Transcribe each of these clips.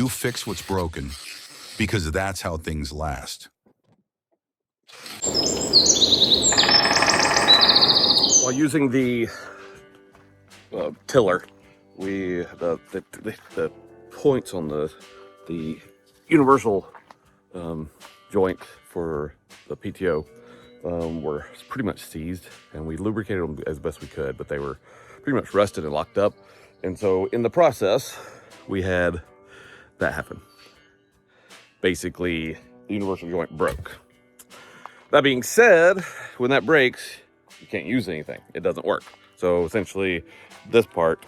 You fix what's broken, because that's how things last. While using the tiller, the points on the universal joint for the PTO were pretty much seized, and we lubricated them as best we could, but they were pretty much rusted and locked up. And so in the process, we had that happen. Basically, the universal joint broke. That being said, when that breaks, you can't use anything. It doesn't work. So essentially, this part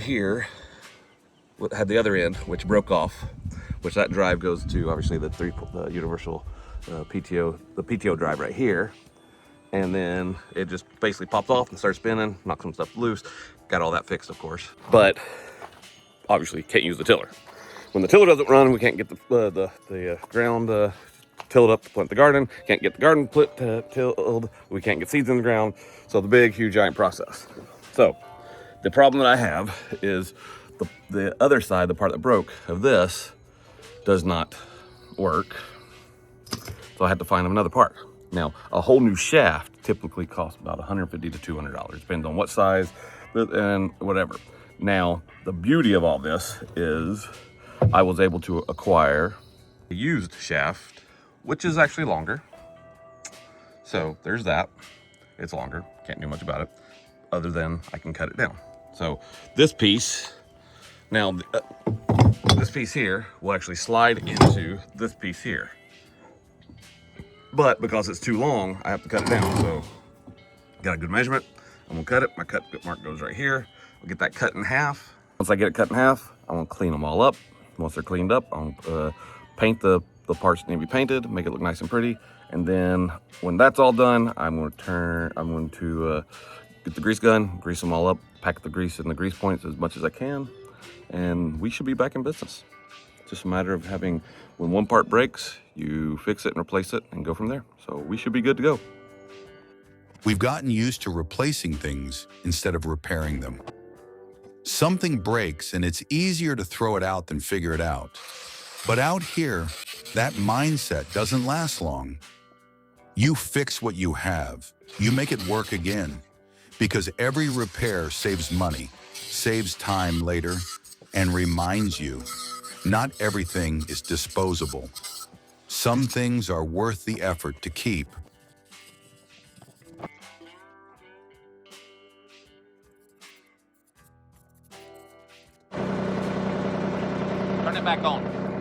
here had the other end, which broke off, which that drive goes to obviously the universal PTO, the PTO drive right here. And then it just basically pops off and starts spinning, knocks some stuff loose. Got all that fixed, of course. But obviously can't use the tiller. When the tiller doesn't run, we can't get the ground tilled up to plant the garden. Can't get the garden tilled. We can't get seeds in the ground. So the big, huge, giant process. So the problem that I have is the other side, the part that broke of this, does not work. So I had to find another part. Now, a whole new shaft typically costs about $150 to $200. Depends on what size and whatever. Now, the beauty of all this is I was able to acquire a used shaft, which is actually longer. So there's that. It's longer. Can't do much about it other than I can cut it down. So this piece, now this piece here will actually slide into this piece here. But because it's too long, I have to cut it down. So got a good measurement. I'm gonna cut it. My cut mark goes right here. I'll get that cut in half. Once I get it cut in half, I'm gonna clean them all up. Once they're cleaned up, I'm gonna paint the parts that need to be painted, make it look nice and pretty. And then when that's all done, I'm going to get the grease gun, grease them all up, pack the grease in the grease points as much as I can, and we should be back in business. It's just a matter of having, when one part breaks, you fix it and replace it and go from there. So we should be good to go. We've gotten used to replacing things instead of repairing them. Something breaks and it's easier to throw it out than figure it out. But out here, that mindset doesn't last long. You fix what you have. You make it work again. Because every repair saves money, saves time later, and reminds you, not everything is disposable. Some things are worth the effort to keep. Turn it back on.